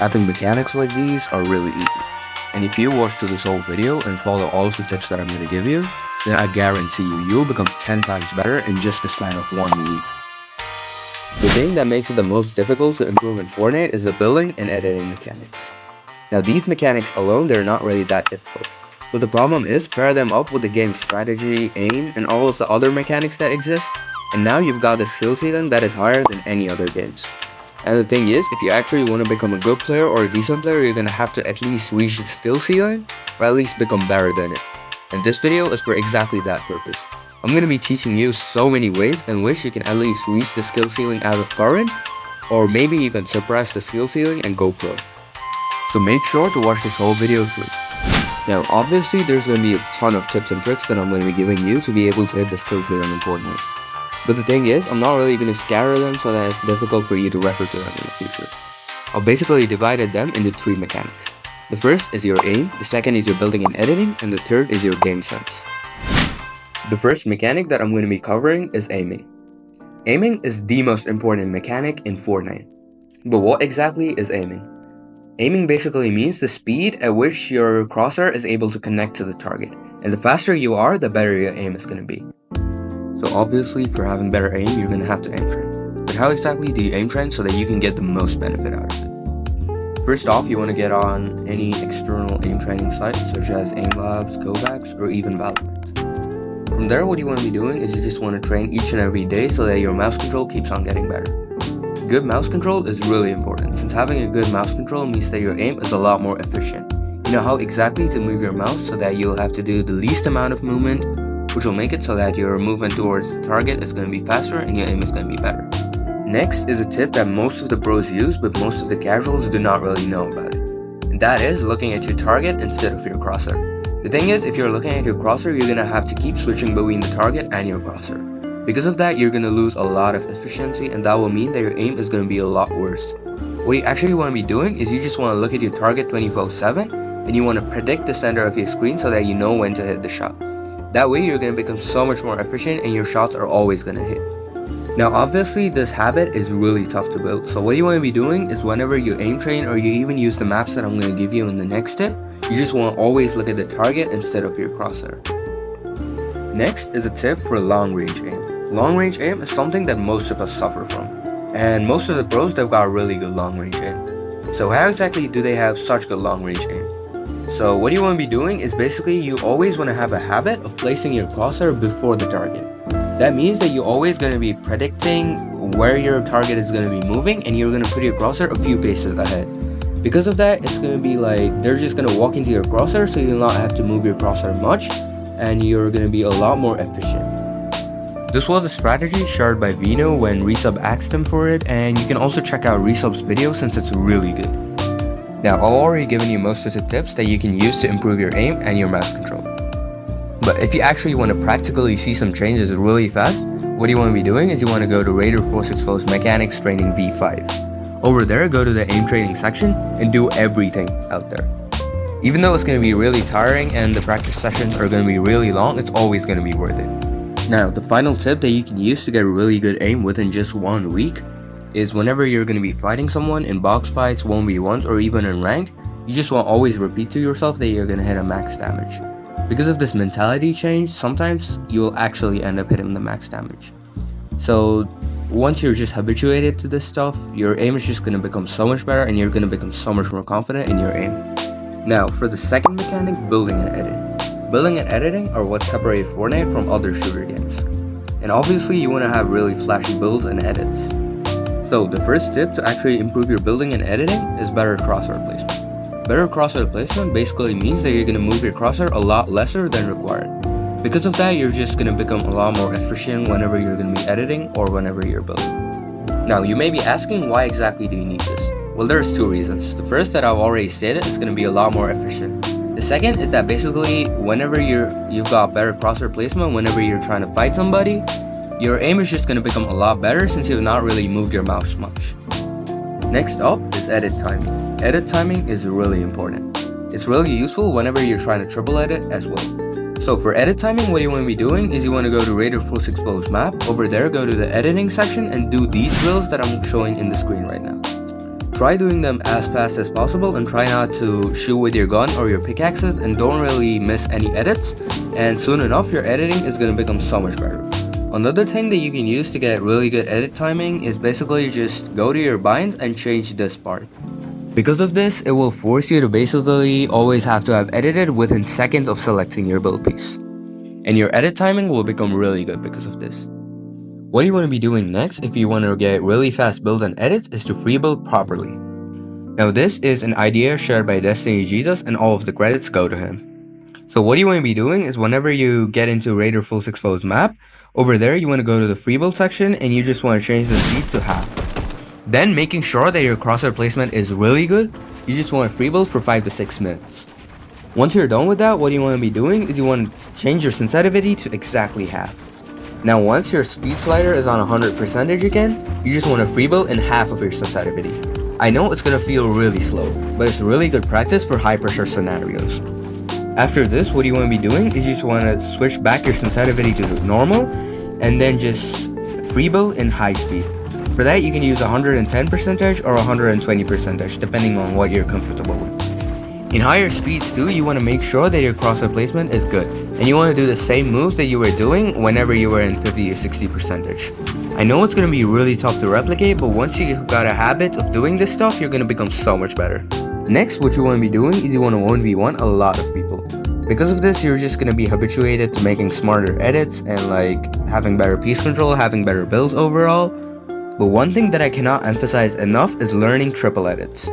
Having mechanics like these are really easy. And if you watch through this whole video and follow all of the tips that I'm going to give you, then I guarantee you'll become 10 times better in just the span of 1 week. The thing that makes it the most difficult to improve in Fortnite is the building and editing mechanics. Now these mechanics alone, they're not really that difficult. But the problem is, pair them up with the game's strategy, aim, and all of the other mechanics that exist, and now you've got a skill ceiling that is higher than any other games. And the thing is, if you actually want to become a good player or a decent player, you're gonna have to at least reach the skill ceiling, or at least become better than it. And this video is for exactly that purpose. I'm gonna be teaching you so many ways in which you can at least reach the skill ceiling as of current, or maybe even surpass the skill ceiling and go pro. So make sure to watch this whole video through. Now obviously there's going to be a ton of tips and tricks that I'm going to be giving you to be able to hit the skill ceiling in Fortnite. But the thing is, I'm not really going to scatter them so that it's difficult for you to refer to them in the future. I've basically divided them into 3 mechanics. The first is your aim, the second is your building and editing, and the third is your game sense. The first mechanic that I'm going to be covering is aiming. Aiming is the most important mechanic in Fortnite. But what exactly is aiming? Aiming basically means the speed at which your crosshair is able to connect to the target, and the faster you are, the better your aim is going to be. So obviously for having better aim, you're going to have to aim train. But how exactly do you aim train so that you can get the most benefit out of it? First off, you want to get on any external aim training sites such as AimLabs, Kovacs, or even Valorant. From there, what you want to be doing is you just want to train each and every day so that your mouse control keeps on getting better. Good mouse control is really important, since having a good mouse control means that your aim is a lot more efficient. You know how exactly to move your mouse so that you'll have to do the least amount of movement, which will make it so that your movement towards the target is going to be faster and your aim is going to be better. Next is a tip that most of the pros use, but most of the casuals do not really know about it. And that is looking at your target instead of your crosshair. The thing is, if you're looking at your crosshair, you're going to have to keep switching between the target and your crosshair. Because of that, you're going to lose a lot of efficiency, and that will mean that your aim is going to be a lot worse. What you actually want to be doing is you just want to look at your target 24/7, and you want to predict the center of your screen so that you know when to hit the shot. That way you're going to become so much more efficient and your shots are always going to hit. Now obviously this habit is really tough to build, so what you want to be doing is whenever you aim train or you even use the maps that I'm going to give you in the next tip, you just want to always look at the target instead of your crosshair. Next is a tip for long range aim. Long range aim is something that most of us suffer from, and most of the pros, they've got really good long range aim. So how exactly do they have such good long range aim? So what you want to be doing is basically you always want to have a habit of placing your crosshair before the target. That means that you're always going to be predicting where your target is going to be moving, and you're going to put your crosshair a few paces ahead. Because of that, it's going to be like they're just going to walk into your crosshair, so you'll not have to move your crosshair much, and you're going to be a lot more efficient. This was a strategy shared by Vino when Resub asked him for it, and you can also check out Resub's video since it's really good. Now I've already given you most of the tips that you can use to improve your aim and your mouse control. But if you actually want to practically see some changes really fast, what you want to be doing is you want to go to Raider464's Mechanics Training V5. Over there, go to the aim training section and do everything out there. Even though it's going to be really tiring and the practice sessions are going to be really long, it's always going to be worth it. Now, the final tip that you can use to get really good aim within just 1 week is whenever you're going to be fighting someone in box fights, 1v1s, or even in ranked, you just want to always repeat to yourself that you're going to hit a max damage. Because of this mentality change, sometimes you will actually end up hitting the max damage. So once you're just habituated to this stuff, your aim is just going to become so much better and you're going to become so much more confident in your aim. Now, for the second mechanic, building and editing. Building and editing are what separate Fortnite from other shooter games. And obviously you want to have really flashy builds and edits. So the first tip to actually improve your building and editing is better crosshair placement. Better crosshair placement basically means that you're going to move your crosshair a lot lesser than required. Because of that, you're just going to become a lot more efficient whenever you're going to be editing or whenever you're building. Now you may be asking, why exactly do you need this? Well, there's 2 reasons. The first that I've already stated is going to be a lot more efficient. The second is that basically whenever you've got better crosshair placement, whenever you're trying to fight somebody, your aim is just going to become a lot better since you've not really moved your mouse much. Next up is edit timing. Edit timing is really important. It's really useful whenever you're trying to triple edit as well. So for edit timing, what you want to be doing is you want to go to Raider464's map. Over there, go to the editing section and do these drills that I'm showing in the screen right now. try doing them as fast as possible and try not to shoot with your gun or your pickaxes, and don't really miss any edits, and soon enough your editing is going to become so much better. Another thing that you can use to get really good edit timing is basically just go to your binds and change this part. Because of this, it will force you to basically always have to have edited within seconds of selecting your build piece. And your edit timing will become really good because of this. What you want to be doing next if you want to get really fast builds and edits is to free build properly. Now this is an idea shared by Destiny Jesus, and all of the credits go to him. So what you want to be doing is whenever you get into Raider Full 6 Foes map, over there you want to go to the free build section and you just want to change the speed to half. Then making sure that your crosshair placement is really good, you just want to free build for 5 to 6 minutes. Once you're done with that, what you want to be doing is you want to change your sensitivity to exactly half. Now once your speed slider is on 100% again, you just want to free build in half of your sensitivity. I know it's going to feel really slow, but it's really good practice for high pressure scenarios. After this, what you want to be doing is you just want to switch back your sensitivity to normal and then just free build in high speed. For that you can use 110% or 120% depending on what you're comfortable with. In higher speeds too, you want to make sure that your crosshair placement is good, and you want to do the same moves that you were doing whenever you were in 50 to 60%. I know it's going to be really tough to replicate, but once you got a habit of doing this stuff, you're going to become so much better. Next, what you want to be doing is you want to 1v1 a lot of people. Because of this, you're just going to be habituated to making smarter edits and having better piece control, having better builds overall. But one thing that I cannot emphasize enough is learning triple edits.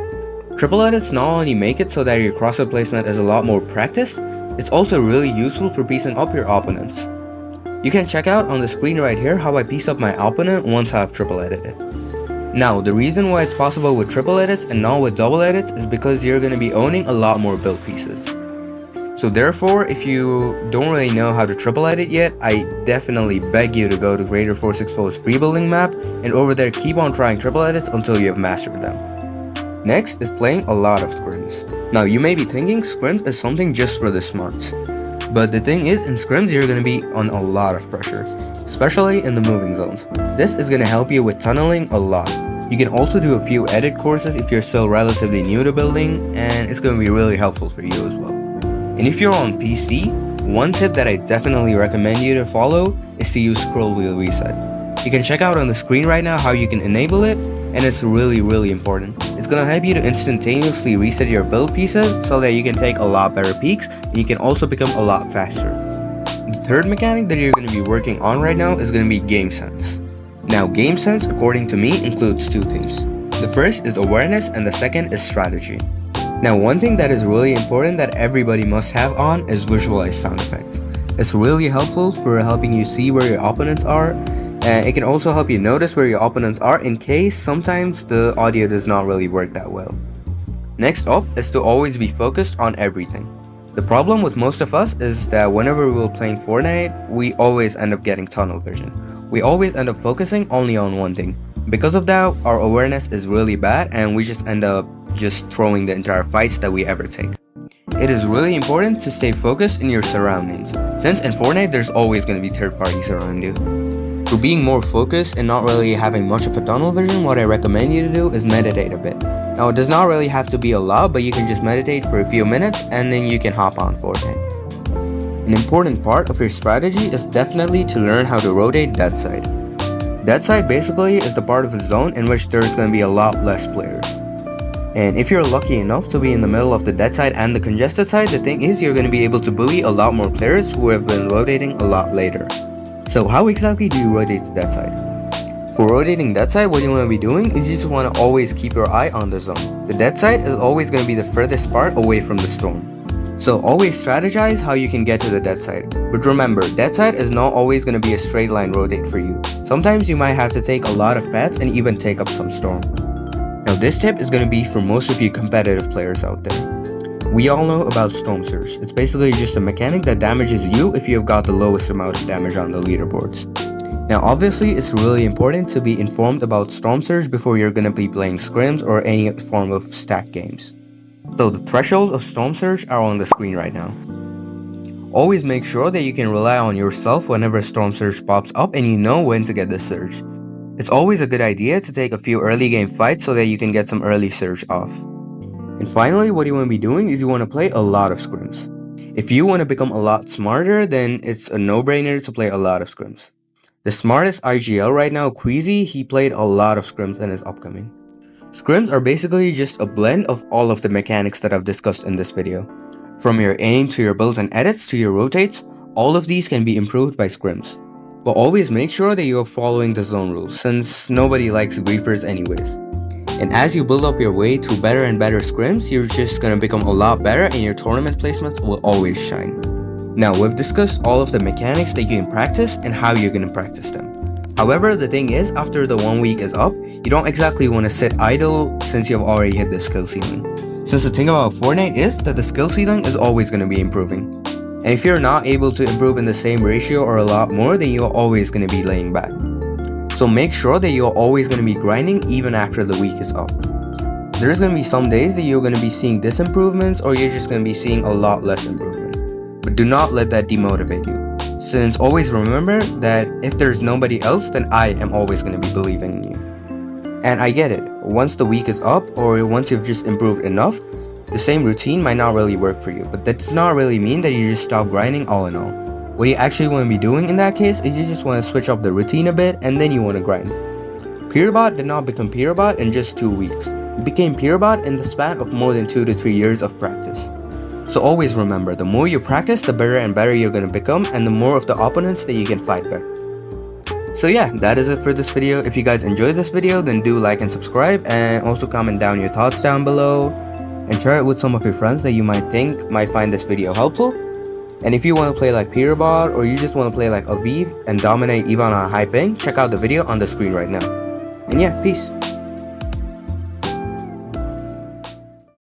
Triple edits not only make it so that your crosshair placement is a lot more practiced, it's also really useful for piecing up your opponents. You can check out on the screen right here how I piece up my opponent once I have triple edited. Now, the reason why it's possible with triple edits and not with double edits is because you're going to be owning a lot more build pieces. So therefore, if you don't really know how to triple edit yet, I definitely beg you to go to Greater 464's free building map, and over there keep on trying triple edits until you have mastered them. Next is playing a lot of scrims. Now you may be thinking scrims is something just for the smarts. But the thing is, in scrims you're going to be on a lot of pressure, especially in the moving zones. This is going to help you with tunneling a lot. You can also do a few edit courses if you're still relatively new to building, and it's going to be really helpful for you as well. And if you're on PC, one tip that I definitely recommend you to follow is to use scroll wheel reset. You can check out on the screen right now how you can enable it, and it's really important. It's gonna help you to instantaneously reset your build pieces so that you can take a lot better peaks, and you can also become a lot faster. The third mechanic that you're gonna be working on right now is gonna be game sense. Now game sense, according to me, includes two things. The first is awareness and the second is strategy. Now one thing that is really important that everybody must have on is visualized sound effects. It's really helpful for helping you see where your opponents are, and it can also help you notice where your opponents are in case sometimes the audio does not really work that well. Next up is to always be focused on everything. The problem with most of us is that whenever we're playing Fortnite, we always end up getting tunnel vision. We always end up focusing only on one thing. Because of that, our awareness is really bad and we just end up just throwing the entire fights that we ever take. It is really important to stay focused in your surroundings, since in Fortnite there's always going to be third parties around you. For being more focused and not really having much of a tunnel vision, what I recommend you to do is meditate a bit. Now it does not really have to be a lot, but you can just meditate for a few minutes and then you can hop on Fortnite. An important part of your strategy is definitely to learn how to rotate dead side. Dead side basically is the part of the zone in which there's going to be a lot less players. And if you're lucky enough to be in the middle of the dead side and the congested side, the thing is you're going to be able to bully a lot more players who have been rotating a lot later. So how exactly do you rotate the dead side? For rotating dead side, what you want to be doing is you just want to always keep your eye on the zone. The dead side is always going to be the furthest part away from the storm. So always strategize how you can get to the dead side. But remember, dead side is not always going to be a straight line rotate for you. Sometimes you might have to take a lot of paths and even take up some storm. Now this tip is going to be for most of you competitive players out there. We all know about Storm Surge. It's basically just a mechanic that damages you if you have got the lowest amount of damage on the leaderboards. Now obviously it's really important to be informed about Storm Surge before you're going to be playing scrims or any form of stack games. So the thresholds of Storm Surge are on the screen right now. Always make sure that you can rely on yourself whenever a Storm Surge pops up and you know when to get the surge. It's always a good idea to take a few early game fights so that you can get some early surge off. And finally, what you want to be doing is you want to play a lot of scrims. If you want to become a lot smarter, then it's a no-brainer to play a lot of scrims. The smartest IGL right now, Queasy, he played a lot of scrims and is upcoming. Scrims are basically just a blend of all of the mechanics that I've discussed in this video. From your aim to your builds and edits to your rotates, all of these can be improved by scrims. But always make sure that you are following the zone rules, since nobody likes griefers anyways. And as you build up your way to better and better scrims, you're just gonna become a lot better and your tournament placements will always shine. Now, we've discussed all of the mechanics that you can practice and how you're gonna practice them. However, the thing is, after the 1 week is up, you don't exactly want to sit idle since you've already hit the skill ceiling. Since the thing about Fortnite is that the skill ceiling is always going to be improving. And if you're not able to improve in the same ratio or a lot more, then you're always going to be laying back. So make sure that you're always going to be grinding even after the week is up. There's going to be some days that you're going to be seeing disimprovements or you're just going to be seeing a lot less improvement. But do not let that demotivate you. Since always remember that if there's nobody else, then I am always going to be believing in you. And I get it, once the week is up or once you've just improved enough, the same routine might not really work for you, but that does not really mean that you just stop grinding all in all. What you actually want to be doing in that case is you just want to switch up the routine a bit and then you want to grind. Peerbot did not become Peerbot in just 2 weeks. It became Peerbot in the span of more than 2 to 3 years of practice. So always remember, the more you practice, the better and better you're gonna become and the more of the opponents that you can fight back. So yeah, that is it for this video. If you guys enjoyed this video, then do like and subscribe and also comment down your thoughts down below and share it with some of your friends that you might think might find this video helpful. And if you want to play like Peerbot or you just want to play like Aviv and dominate even on a high ping, check out the video on the screen right now. And yeah, peace.